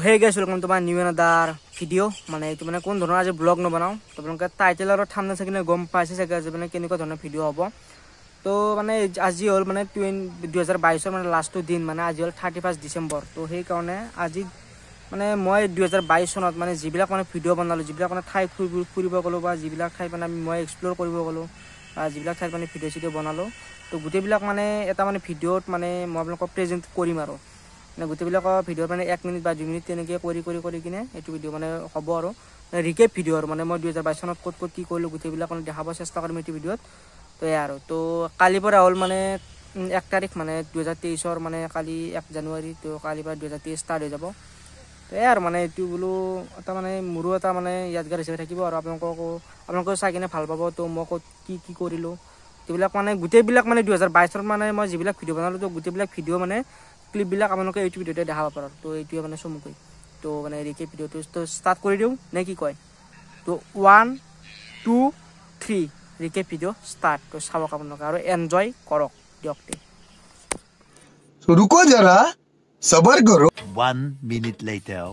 হে guys welcome to my new another video মানে এইটো মানে কোন ধৰণৰ আজি ব্লগ নবনাও তো আপোনালোকে টাইটেল আৰু থাম্বনেল চাই গম পাইছে চাগে আজি মানে কেনেকুৱা ধৰণৰ ভিডিও হ'ব তো মানে আজি হ'ল মানে 2022 মানে লাষ্টৰ দিন মানে আজি হ'ল 31 ডিসেম্বৰ তো সেই কাৰণে আজি মানে মই 2022 চনত মানে যিবিলাক মানে ভিডিও বনালো যিবিলাক মানে ঠাই ফুৰিব গলো বা যিবিলাক ঠাই মানে মই এক্সপ্লোৰ কৰিব গলো বা যিবিলাক ঠাই মানে ভিডিও বনালো তো গোটেইবিলাক মানে এটা মানে ভিডিওত মানে মই আপোনালোকক প্ৰেজেন্ট কৰিম আৰু মানে গোটেইবিলাক ভিডিও মানে 1 মিনিট বা 2 মিনিট তেনেকৈ কৰি কিনে এইটো ভিডিও মানে হ'ব আৰু ৰিকেপ ভিডিও আৰু মানে মই 2022 চনত ক'ত কি কৰিলো গোটেইবিলাক মানে দেখাব চেষ্টা কৰিম এইটো ভিডিওত তো আৰু তো কালি পৰা হ'ল মানে 1 তাৰিখ মানে 2023 ৰ মানে কালি 1 জানুৱাৰী তো কালি পৰা 2023 ষ্টাৰ্ট হৈ যাব তো আৰু মানে এইটো বলো এটা মানে মোৰো এটা মানে ইয়াদগাৰ হিচাপে থাকিব আৰু আপোনালোকে চাই কিনে ভাল পাব তো মই ক'ত কি কৰিলো এইবিলাক মানে গোটেইবিলাক মানে 2022 ৰ মানে মই যিবিলাক ভিডিও বনালো তো গোটেইবিলাক ভিডিও মানে ক্লিপ বিলাক আপোনালোকে এইটো ভিডিওতে দেখাব পাৰো তো এইটোৱে মানে চমুকৈ তো মানে ৰিকেপ ভিডিওটো তো ষ্টাৰ্ট কৰি দিও নে কি কয় তো 1 2 3 ৰিকেপ ভিডিও ষ্টাৰ্ট তো চাওক আপোনালোকে আৰু এনজয় কৰক দিয়ক तो रुको जरा सबर करो 1 minute later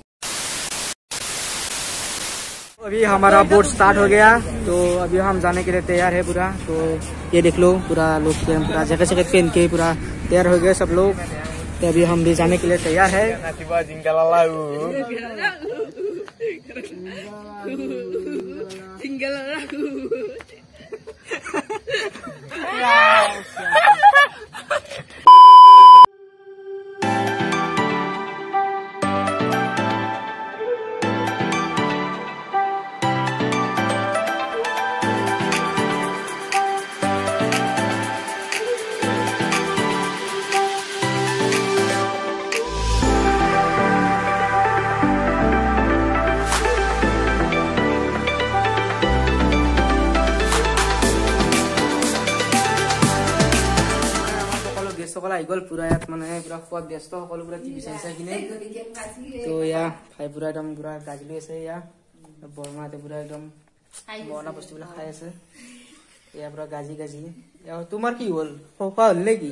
अभी हमारा बोट स्टार्ट हो गया तो अभी हम जाने के लिए तैयार है पूरा तो ये देख लो पूरा लोग पूरा जगह पहन के पूरा तैयार हो गए सब लोग तो अभी हम भी जाने के लिए तैयार है সকল আহি গল পুরা এক মানে পুরা খোৱাত ব্যস্ত সকলো পুৰা টিভি চাই কিনে তো ইয়া খাই পুৰা একদম পুৰা গাজি লৈ আছে ইয়া বৰমাতে পুৰা একদম বনা বস্তুবিলাক খাই আছে ইয়া পুৰা গাজি ইয়া তোমাৰ কি হল খোৱা হল নেকি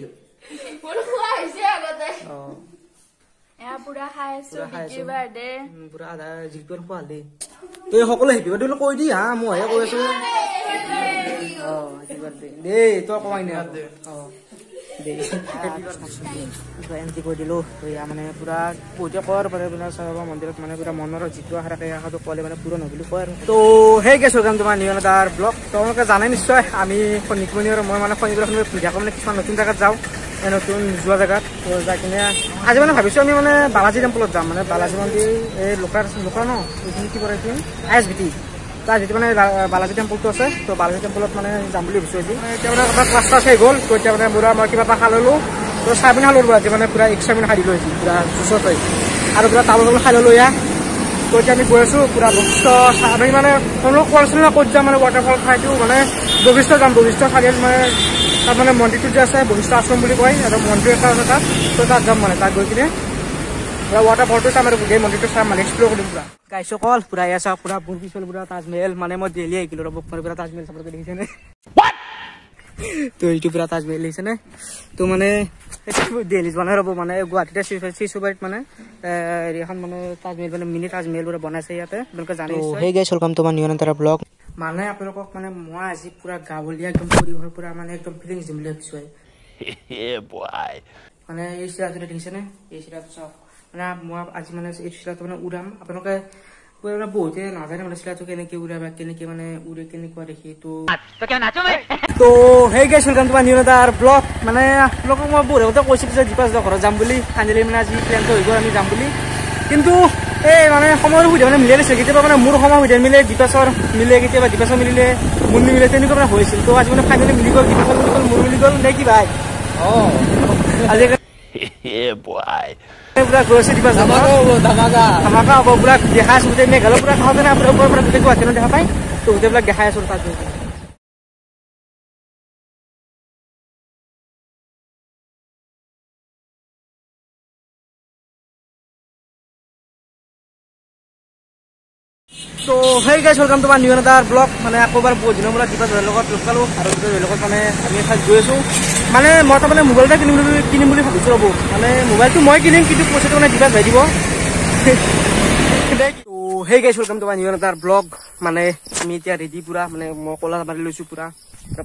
মোৰ খোৱা হৈছে আগতে এয়া পুৰা খাই আছে হেপি বাৰ্থডে পুৰা আধা জিলপৰ খোৱা হল তো সকলো হেপি বাৰ্থডে কৈ দি হা মই কৈ আছো হেপি বাৰ্থডে দে তো কমাই নে এন্ট্ৰি কৰি দিলো মানে পুৰা বহুতে কয় আৰু মন্দিৰত মানে পুৰা মনৰ যিটো আশা থাকে আশাটো ক'লে মানে পূৰণ হয় বুলি কয় আৰু তো সেই গেছো তোমাৰ নিউ অ্যানাদাৰ ব্লগ তোমালোকে জানে নিশ্চয় আমি শনিকমণি আৰু মই মানে শনিবাৰ মানে কিছুমান নতুন জেগাত যাওঁ নতুন যোৱা জেগাত তো যাই কিনে আজি মানে ভাবিছো আমি মানে বালাজী টেম্পলত যাম মানে বালাজী মন্দিৰ এই লোকাৰ ন এইখিনি কি কৰে এইখিনি ISBT তাৰ যিটো মানে বালাজী টেম্পলটো আছে তো বালাজী টেম্পলত মানে যাম বুলি ভাবিছো আজি এতিয়া মানে ক্লাছ হৈ গ'ল তো এতিয়া মানে বুঢ়া মই কিবা এটা খাই ল'লো তো চাই পিনে খালোঁ আজি মানে পুৰা 1 চামিন খাই দিলোঁ আজি পুৰা জুচত হৈ আৰু পুৰা তামোল খাই ল'লো ইয়া তো এতিয়া আমি গৈ আছোঁ পুৰা বশিষ্ঠ আমি মানে তেওঁলোক কৈছিল না ক'ত যাম মানে ৱাটাৰফল খাইটো মানে বশিষ্ঠ যাম বশিষ্ঠ চাৰিআলি মানে তাত মানে মন্দিৰটো যে আছে বশিষ্ঠ আশ্ৰম বুলি কয় আৰু মন্দিৰ এটা আছে তাত তো তাত যাম মানে তাত গৈ কিনে ৱাটাৰফলটো চাম আৰু গোটেই মন্দিৰটো চাম মানে এক্সপ্ল'ৰ কৰিম পুৰা গাইছো কল পুৰা এয়া চাওক পুৰা বুৰ পিছল পুৰা তাজমহল মানে মই দিল্লী আহিছিলোঁ ৰ'ব পুৰা তাজমহল চাবলৈ দেখিছেনে তো এইটো পুৰা তাজমহল দেখিছেনে তো মানে দিল্লী যোৱা নাই ৰ'ব মানে গুৱাহাটীতে চিচুবাৰীত মানে এখন মানে তাজমহল মানে মিনি তাজমহল পুৰা বনাইছে ইয়াতে আপোনালোকে জানে সেই guys welcome to my new another blog মানে আপোনালোকক মানে মই আজি পুৰা গাঁৱলীয়া একদম পৰিৱেশৰ পুৰা মানে একদম ফিলিংছ দিম বুলি ভাবিছোঁ মানে এই চিৰাটো দেখিছেনে এই চিৰাটো চাওক মানে মই আজি মানে এই চিৰাটো মানে উৰাম আপোনালোকে বহুতে নাজানে মানে চিৰাটো কেনেকে উৰে বা কেনেকে মানে উৰে কেনেকুৱা দেখি তো সেই guys welcome to my new another blog মানে আপোনালোকক মই বহুতে কৈছিলোঁ যে দীপাজৰ ঘৰত যাম বুলি ফাইনেলি মানে আজি প্লেনটো হৈ গ'ল আমি যাম বুলি কিন্তু এই মানে সময়ৰ সুবিধা মানে মিলাই দিছে কেতিয়াবা মানে মোৰ সময় সুবিধা মিলে দীপাজৰ মিলে কেতিয়াবা দীপাজৰ মিলিলে মোৰ নিমিলে তেনেকুৱা মানে হৈছিল তো আজি মানে ফাইনেলি মিলি গ'ল দীপাজৰ মিলি গ'ল মোৰ মিলি গ'ল নে কি ভাই আজিকালি পুৰা গৈছে দিবা ধামাকা হ'ব পুৰা দেখাই আছো গোটেই মেঘালয় পুৰা খাওঁতে না ওপৰৰ পৰা গোটেই গুৱাহাটীত দেখা পায় তো গোটেইবিলাক দেখাই আছো তাত তো সেই guys welcome to my new another blog মানে আকৌবাৰ বহুত দিনৰ মূৰত দীপাজৰ লগত লগ পালোঁ আৰু দীপাজৰ লগত মানে আমি এঠাইত গৈ আছোঁ মানে মই তাৰমানে মোবাইল এটা কিনিম বুলি ভাবিছোঁ ৰ'ব মানে মোবাইলটো মই কিনিম কিন্তু পইচাটো মানে দীপাজ ভাই দিব তো হেই গাইছ welcome to my new another blog মানে আমি এতিয়া ৰেডি পুৰা মানে মই কলা মাৰি লৈছো পুৰা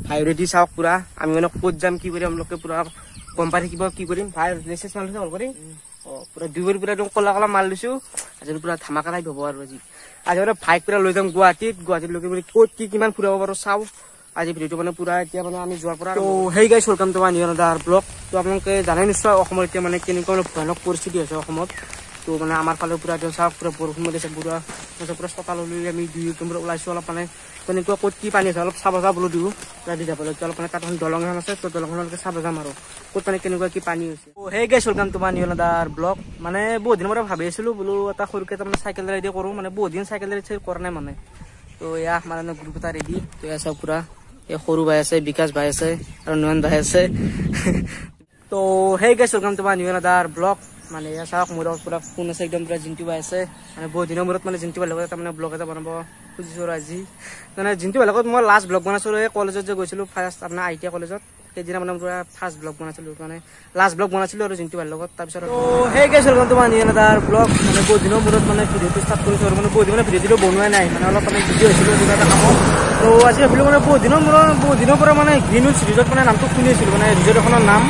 ভাই ৰেডি চাওক পুৰা আমি মানে ক'ত যাম কি কৰিম লোকে পুৰা গম পাই থাকিব কি কৰিম ভাই মেছেজ মাৰিছে অল কৰি পুৰা দুইবাৰ পুৰা একদম কলা কলা মাৰি লৈছো আজি পুৰা ধামাকা টাইপ হ'ব আৰু আজি মানে ভাইক পুৰা লৈ যাম গুৱাহাটীত লৈকে মানে ক'ত কি কিমান ফুৰাব পাৰো চাও আজি ভিডিঅ'টো মানে পুৰা এতিয়া মানে আমি যোৱাৰ পৰা তো হেই গাইছ welcome to my new another blog তো আপোনালোকে জানে নিশ্চয় অসমৰ এতিয়া মানে কেনেকুৱা ভয়ানক পৰিস্থিতি হৈছে অসমত তো মানে আমাৰ ফালে পুৰা চাওক পুৰা বৰষুণ দিছে পুৰা পুৰা চতাল লৈ আমি 2 কিলোমিটাৰ ওলাইছো অলপ মানে কেনেকুৱা ক'ত কি পানী আছে অলপ চাব যাবলৈ দিওঁ ৰাতি যাবলৈ অলপ মানে তাত দলং এখন আছে তো দলংখনলৈকে চাব যাম আৰু ক'ত মানে কেনেকুৱা কি পানী হৈছে তো হেই গাইছ welcome to my new another blog মানে বহুত দিনৰ পৰা ভাবি আছিলো বোলো এটা সৰুকে তাৰমানে চাইকেল ৰাইডে কৰোঁ মানে বহুত দিন চাইকেল ৰাইড কৰা নাই মানে তো এয়া মানে গ্ৰুপ এটা ৰেডি তো এয়া চাওক পুৰা এই সৰু ভাই আছে বিকাশ ভাই আছে আৰু নয়ন ভাই আছে তো হেই গাইছ welcome to my new another blog মানে এয়া চাওক মোৰ পুৰা ফোন আছে একদম পুৰা জিন্তু ভাই আছে মানে বহুত দিনৰ মূৰত মানে জিন্তু ভাই লগত তাৰমানে ব্লগ এটা বনাব খুজিছো আৰু আজি মানে জিন্তু ভাই লগত মই লাষ্ট ব্লগ বনাইছিলো এই কলেজত যে গৈছিলো ফাৰ্ষ্ট আপোনাৰ ITI কলেজত সেইদিনা মানে পুৰা ফাৰ্ষ্ট ব্লগ বনাইছিলো মানে লাষ্ট ব্লগ বনাইছিলো আৰু জিন্তু ভাই লগত তাৰপিছত তো হেই গাইছ welcome to my new another blog মানে বহুত দিনৰ মূৰত মানে ভিডিঅ'টো ষ্টাৰ্ট কৰিছো আৰু মানে বহুত দিন মানে ভিডিঅ'টো বনোৱাই নাই মানে অলপ মানে ভিডিঅ' হৈছিলো কিবা এটা কামত তো আজি ভাবিলো মানে বহুত দিনৰ পৰা মানে গ্ৰীণ উইথ ৰিজৰ্ট মানে নামটো শুনি আছিলো মানে ৰিজৰ্ট এখনৰ নাম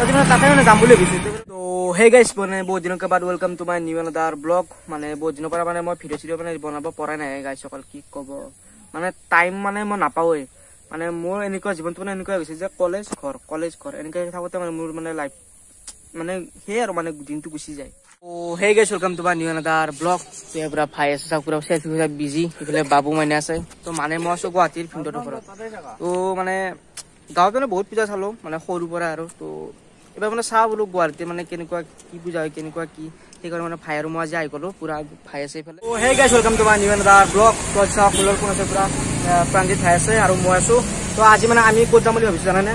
আজি মানে তাতে মানে যাম বুলি ভাবিছো তো হেই গাইছ মানে বহুত দিনৰ বাদ welcome to my new another blog মানে বহুত দিনৰ পৰা মানে মই ভিডিঅ' মানে বনাব পৰা নাই গাইছ অকল কি ক'ব মানে টাইম মানে মই নাপাওঁৱেই মানে মোৰ এনেকুৱা জীৱনটো মানে এনেকুৱা হৈছে যে কলেজ ঘৰ এনেকৈ থাকোঁতে মানে মোৰ মানে লাইফ মানে সেই আৰু মানে দিনটো গুচি যায় তো হেই গাইছ welcome to my new another blog পুৰা ভাই আছে চাওক পুৰা চেল্ফি বিজি এইফালে বাবু মাইনা আছে তো মানে মই আছো গুৱাহাটীৰ ফিল্ডৰ ওপৰত তো মানে গাঁৱত মানে বহুত পূজা চালো মানে সৰুৰ পৰা আৰু তো এবাৰ মানে চাওঁ বোলো গুৱাহাটীত মানে কেনেকুৱা কি পূজা হয় কেনেকুৱা কি সেইকাৰণে মানে ভাই আৰু মই আজি আহি গ'লো পুৰা ভাই আছে এইফালে তো হেই গাইছ welcome to my new another blog তো চাওক ফুলৰ কোন আছে পুৰা প্ৰাঞ্জিত ভাই আছে আৰু মই আছো তো আজি মানে আমি ক'ত যাম বুলি ভাবিছো জানানে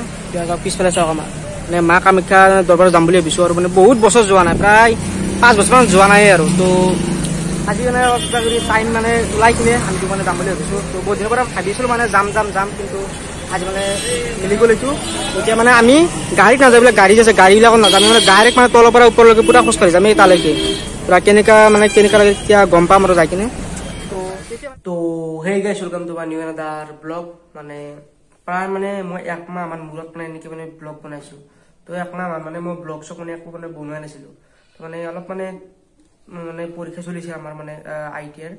পিছফালে চাওক আমাৰ মানে মা কামাখ্যা দৰবাৰত যাম বুলি ভাবিছো আৰু মানে বহুত বছৰ যোৱা নাই প্ৰায় 5 বছৰমান যোৱা নাই আৰু তো আজি মানে কিবা কৰি টাইম মানে ওলাই কিনে আমি মানে যাম বুলি ভাবিছো তো বহুত দিনৰ পৰা ভাবিছিলো মানে যাম কিন্তু আজি মানে মিলি গ'ল এইটো এতিয়া মানে আমি গাড়ীত নাযাওঁ বোলে গাড়ী আছে গাড়ীবিলাকত নাযাম মানে ডাইৰেক্ট মানে তলৰ পৰা ওপৰলৈকে পুৰা খোজকাঢ়ি যাম এই তালৈকে পুৰা কেনেকুৱা লাগে এতিয়া গম পাম আৰু যাই কিনে তো হেই গাইছ welcome to my new another blog মানে প্ৰায় মানে মই 1 মাহ মান মূৰত মানে এনেকৈ মানে ব্লগ বনাইছো তো 1 মাহ মানে মই ব্লগ চক মানে একো মানে বনোৱা নাছিলো মানে অলপ মানে পৰীক্ষা চলিছে আমাৰ মানে ITIৰ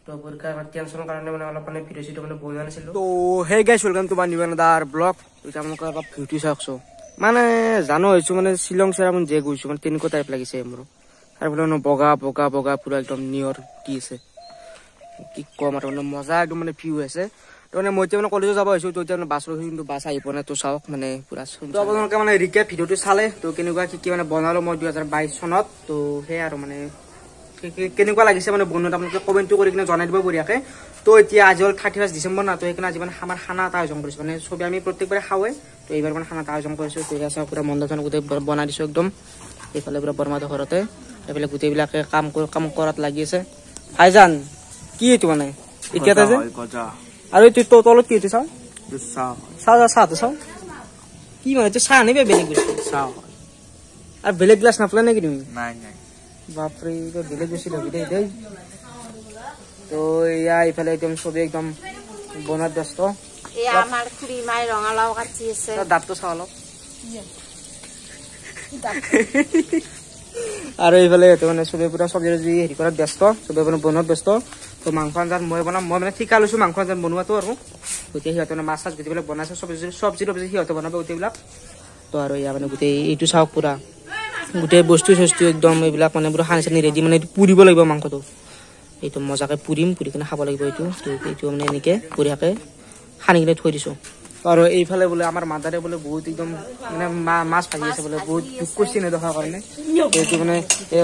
তো পৰীক্ষাৰ টেনচনৰ কাৰণে মানে অলপ মানে ভিডিঅ' মানে বনোৱা নাছিলো তো হেই গাইছ welcome to my new another blog এতিয়া আপোনালোকে অলপ ভিডিঅ' চাওকচোন মানে জানো হৈছো মানে শ্বিলং চেৰাপুঞ্জী যে গৈছো মানে তেনেকুৱা টাইপ লাগিছে মোৰ আৰু বোলে বগা পুৰা একদম নিয়ৰ কি আছে কি কম আৰু মানে মজা একদম মানে ভিউ আছে তো মানে মই এতিয়া মানে কলেজত যাব আহিছো তো এতিয়া বাছ ৰখি কিন্তু বাছ আহি পোৱা নাই তো চাওক মানে পুৰা তো আপোনালোকে মানে ৰিকেপ ভিডিঅ'টো চালে তো কেনেকুৱা কি মানে বনালো মই 2022 চনত তো সেই আৰু মানে কেনেকুৱা লাগিছে মানে বনোৱাত আপোনালোকে কমেণ্টটো কৰি কিনে জনাই দিব বঢ়িয়াকে তো এতিয়া আজি হ'ল 31 ডিচেম্বৰ না তো সেইকাৰণে আজি মানে আমাৰ খানা এটা আয়োজন কৰিছো মানে চবে আমি প্ৰত্যেকবাৰে খাওঁৱে তো এইবাৰ মানে খানা এটা আয়োজন কৰিছো তো এয়া চাওক পুৰা মণ্ডপখন গোটেই বনাই দিছো একদম এইফালে পুৰা বৰমাহঁতৰ ঘৰতে এইফালে গোটেইবিলাকে কাম কৰাত লাগি আছে ভাইজান কি এইটো মানে এতিয়া যে আৰু এইটো তলত কি এইটো চাওঁ কি মানে এইটো চাহ আনিবে বেলেগ বস্তু চাহ আৰু বেলেগ গ্লাছ নাপালা নেকি তুমি নাই বাপৰে বেলেগ বস্তু লাগি দেই তো এয়া এইফালে একদম চবে একদম বনাত ব্যস্ত আমাৰ খুৰী মাই ৰঙালাও কাটি আছে দাঁতটো চাওঁ অলপ আৰু এইফালে মানে চবে পুৰা চব্জি হেৰি কৰাত ব্যস্ত চবে মানে বনোৱাত ব্যস্ত তো মাংস আঞ্জাত মই বনাম মই মানে ঠিকা লৈছো মাংস আঞ্জাত বনোৱাটো আৰু গোটেই সিহঁতে মানে মাছ গোটেইবিলাক বনাইছে চব্জি সিহঁতে বনাব গোটেইবিলাক তো আৰু এয়া মানে গোটেই এইটো চাওক পুৰা গোটেই বস্তু একদম এইবিলাক মানে পুৰা সানি চানি ৰেডি মানে পুৰিব লাগিব মাংসটো এইটো মজাকে পুৰি কিনে খাব লাগিব এইটো মানে এনেকৈ বঢ়িয়াকৈ সানি কিনে থৈ দিছোঁ আৰু এইফালে বোলে আমাৰ মাদাৰে বোলে বহুত একদম মানে মাছ ভাজি আছে বোলে বহুত দুখ কৰিছে নেদেখাৰ কাৰণে এইটো মানে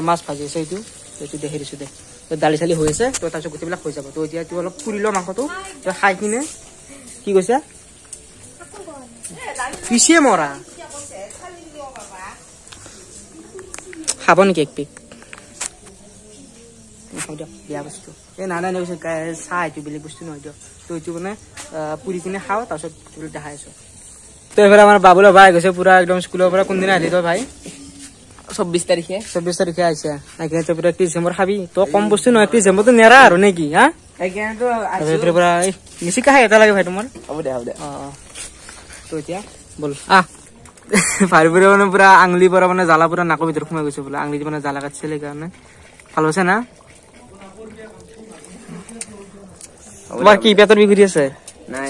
মাছ ভাজি আছে এইটো দেখি দিছোঁ দে দালি চালি হৈ আছে তো তাৰপিছত গোটেইবিলাক হৈ যাব তো এতিয়া এইটো অলপ পুৰি লওঁ মাংসটো খাই কিনে কি কৈছা পিছে মৰা খাব নেকি এক পিক দিয়ক বেয়া বস্তু এই নাই চাহ এইটো বেলেগ বস্তু নহয় দিয়ক তো এইটো মানে পুৰি কিনে খাওঁ তাৰপিছত দেখাই আছো তো এইফালে আমাৰ বাবুলৰ ভাই গৈছে পুৰা একদম স্কুলৰ পৰা কোনদিনা আহিলি তই ভাই 24 তাৰিখে 24 তাৰিখে আহিছে আগে তো পুৰা 30 ডিচেম্বৰ খাবি তো কম বস্তু নহয় 30 ডিচেম্বৰটো নেৰা আৰু নেকি হা সেইকাৰণেতো পুৰা মিছি কাহে এটা লাগে ভাই তোমাৰ হ'ব দে অ তো এতিয়া বল ফাইবৰে মানে পুৰা আঙুলি পৰা মানে জ্বালা পুৰা নাকৰ ভিতৰত সোমাই গৈছে বোলে আঙুলি মানে জ্বালা কাটছিলে কাৰণে ভাল হৈছে না তোমাৰ কি পেটৰ বিষ কৰি আছে নাই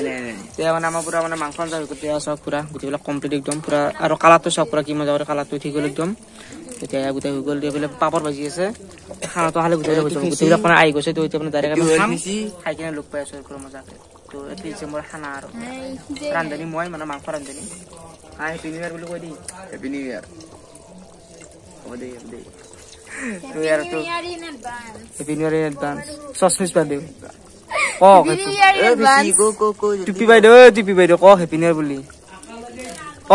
এতিয়া মানে আমাৰ পুৰা মানে মাংস আঞ্জা গোটেই চব পুৰা গোটেইবিলাক কমপ্লিট একদম পুৰা আৰু কালাৰটো চব পুৰা কি মজা কৰে কালাৰটো ঠিক হ'ল একদম এতিয়া গোটেই হৈ গ'ল এতিয়া পাপৰ ভাজি আছে খানাটো খালে গোটেইবিলাক মানে আহি গৈছে তো এতিয়া মানে ডাইৰেক্ট আমি খাম খাই কিনে লোক পাই আছো পুৰা মজাকে তো 31 ডিচেম্বৰ খানা আৰু ৰান্ধনি মই মানে মাংস ৰান্ধনি হেপী নিউ ইয়াৰ বুলি কৈ দি হেপী নিউ ইয়াৰ হ'ব দে তো ইয়াৰ তো happy new year in advance সসমিস পা দিও ক টিপি বাইদেউ ক হেপী নিউ ইয়াৰ বুলি ক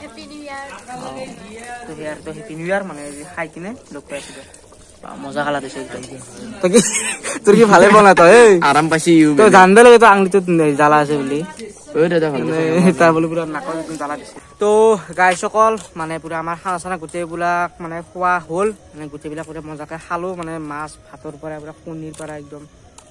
হেপী নিউ ইয়াৰ তো হেপী নিউ ইয়াৰ মানে খাই কিনে লোক পাই আছো মজা খালা দিছে একদম তোৰ কি ভালে বনা তই আৰাম পাইছি তো জানবে লাগে তো আঙুলিটো জ্বালা আছে বুলি ওই দাদা ভাল তাৰ বুলি পুৰা নাকৰ একদম জ্বালা দিছে তো গাইজ সকল মানে পুৰা আমাৰ খানা চানা গোটেইবিলাক মানে খোৱা হ'ল মানে গোটেইবিলাক পুৰা মজাকে খালো মানে মাছ ভাতৰ পৰা পুৰা কণীৰ পৰা একদম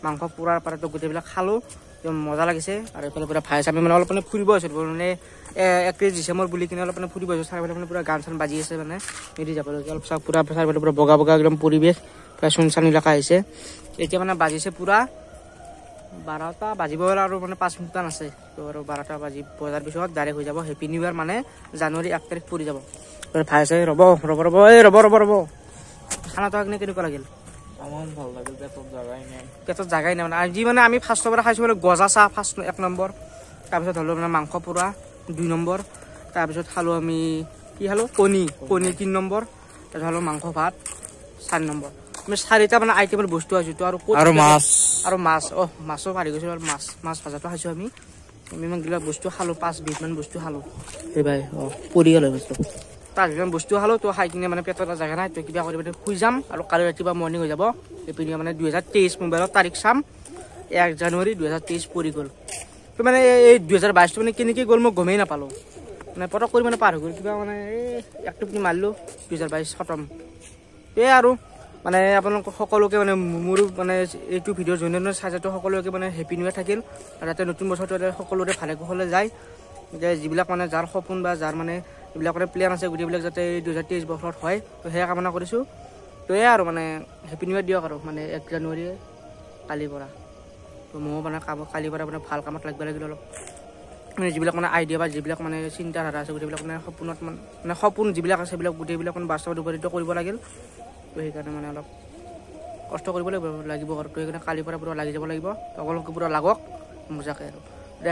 মাংস পুৰাৰ পৰা তো গোটেইবিলাক খালো একদম মজা লাগিছে আৰু এইফালে পুৰা ভাই আমি মানে অলপ মানে ফুৰিব আছো মানে 31 ডিচেম্বৰ বুলি কিনে অলপ মানে ফুৰিব আছো চাৰিফালে মানে পুৰা গান চান বাজি আছে মানে মেৰি যাবলগীয়া অলপ চাহ পুৰা চাৰিফালে পুৰা বগা বগা একদম পৰিৱেশ পুৰা চুনচান এলেকা আহিছে এতিয়া মানে বাজিছে পুৰা 12টা বাজিব আৰু মানে 5 মিনিটমান আছে তো আৰু 12টা বজাৰ পিছত ডাইৰেক্ট হৈ যাব হেপী নিউ ইয়াৰ মানে জানুৱাৰী 1 তাৰিখ পৰি যাব ভাই আছে ৰ'ব খানাটো আপুনি কেনেকুৱা লাগিল আমাৰ ভাল লাগিল পেটত জাগাই নাই মানে আজি মানে আমি ফাৰ্ষ্টৰ পৰা খাইছো মানে গজা চাহ ফাৰ্ষ্ট 1 নম্বৰ তাৰপিছত হ'লো মানে মাংস পুৰা 2 নম্বৰ তাৰপিছত খালো আমি কি খালো কণী 3 নম্বৰ তাৰপিছত হ'লো মাংস ভাত 4 নম্বৰ আমি 4টা মানে আইটেমৰ বস্তু আছে তো আৰু মাছ মাছো পাৰি গৈছে আৰু মাছ ভাজাটো খাইছো আমি ইমান গিলা বস্তু খালো 5 বিধ মান বস্তু খালো এই ভাই পৰি গ'ল বস্তু 5 বিধ মান বস্তু খালো তো খাই কিনে মানে পেটত জাগা নাই তো কিবা কৰি শুই যাম আৰু কালি ৰাতিপুৱা মৰ্নিং হৈ যাব এপিনে মানে 2023 মোবাইলত তাৰিখ চাম 1 জানুৱাৰী 2023 পৰি গ'ল তো মানে এই 2022 মানে কেনেকৈ গ'ল মই গমেই নাপালো মানে পটক কৰি মানে পাৰ হৈ গ'ল কিবা মানে এক টুপনি মাৰিলো 2022 খতম এই আৰু মানে আপোনালোক সকলোকে মানে মোৰ মানে এইটো ভিডিঅ'ৰ জৰিয়তে চাইটো সকলোকে মানে হেপী নিউ ইয়াৰ থাকিল আৰু যাতে নতুন বছৰটো সকলোৰে ভালে কুশলে যায় যে যিবিলাক মানে যাৰ সপোন বা যাৰ মানে এইবিলাক মানে প্লেন আছে গোটেইবিলাক যাতে 2023 বছৰত হয় তো সেয়া কামনা কৰিছোঁ তো এই আৰু মানে হেপী নিউ ইয়াৰ দিয়ক আৰু মানে 1 জানুৱাৰী কালিৰ পৰা তো ময়ো মানে কালিৰ পৰা মানে ভাল কামত লাগিব লাগিল অলপ মানে যিবিলাক মানে আইডিয়া বা যিবিলাক মানে চিন্তাধাৰা আছে গোটেইবিলাক মানে সপোনত মানে সপোন যিবিলাক আছে সেইবিলাক গোটেইবিলাক মানে বাস্তৱত উপনীত কৰিব লাগিল তো সেইকাৰণে মানে অলপ কষ্ট কৰিব লাগিব আৰু তো সেইকাৰণে কালিৰ পৰা পুৰা লাগি যাব লাগিব সকলোকে পুৰা লাগক মজাকে আৰু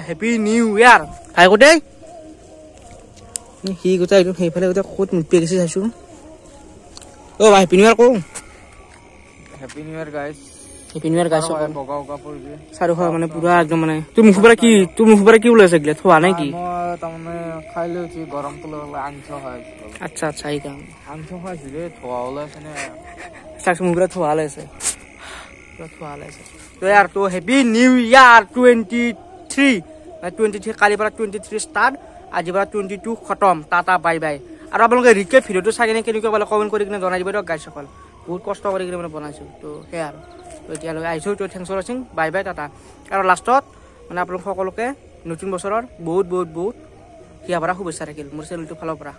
হেপী নিউ ইয়াৰ খাই গোটেই সি গোটেই একদম সেইফালে গোটেই ক'ত মুঠি গৈছে চাইছোঁ ভাই হেপী নিউ ইয়াৰ কওঁ হেপী নিউ ইয়াৰ গাইজ হেপী নিউ ইয়াৰ গাইছ বগা বগা পৰিবি চাৰিশ মানে পুৰা একদম মানে তোৰ মুখৰ পৰা কি ওলাইছে গিলা থোৱা নাই কি মই তাৰমানে খাই লৈ উঠি গৰমটো লৈ আঞ্চ খাই আচ্ছা সেইকাৰণে আঞ্চ খাইছিলে ধোৱা ওলাইছে নে চাইছোঁ মোৰ পৰা থোৱা ওলাইছে তো ইয়াৰ তো হেপী নিউ ইয়াৰ 23 কালিৰ পৰা 23 ষ্টাৰ্ট আজিৰ পৰা 22 খতম টাটা বাই বাই আৰু আপোনালোকে ৰিকেপ ভিডিঅ'টো চাই কিনে কেনেকুৱা পালে কমেণ্ট কৰি কিনে জনাই দিব দিয়ক গাইসকল বহুত কষ্ট কৰি কিনে মানে বনাইছোঁ তো সেয়া আৰু তো এতিয়ালৈকে আহিছোঁ তো থেংকছ ফৰ ৱাচিং বাই বাই টাটা আৰু লাষ্টত মানে আপোনালোক সকলোকে নতুন বছৰৰ বহুত হিয়া ভৰা শুভেচ্ছা থাকিল মোৰ চেনেলটোৰ ফালৰ পৰা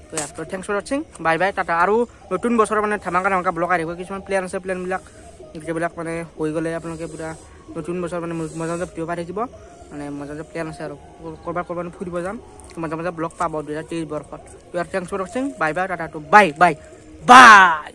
তো ইয়াত তো থেংকছ ফৰ ৱাচিং বাই বাই টাটা আৰু নতুন বছৰৰ মানে ধামাকা ব্লগ আহিব কিছুমান প্লেন আছে প্লেনবিলাক যিবিলাক মানে হৈ গ'লে আপোনালোকে পুৰা নতুন বছৰ মানে মজা ভিডিঅ' পাই থাকিব মানে মজা প্লেন আছে আৰু ক'ৰবাত ফুৰিব যাম মজা ব্লগ পাব 2023 বৰ্ষত তো ইয়াৰ থেংকছ ফৰ ৱাচিং বাই বাই টাটা তো বাই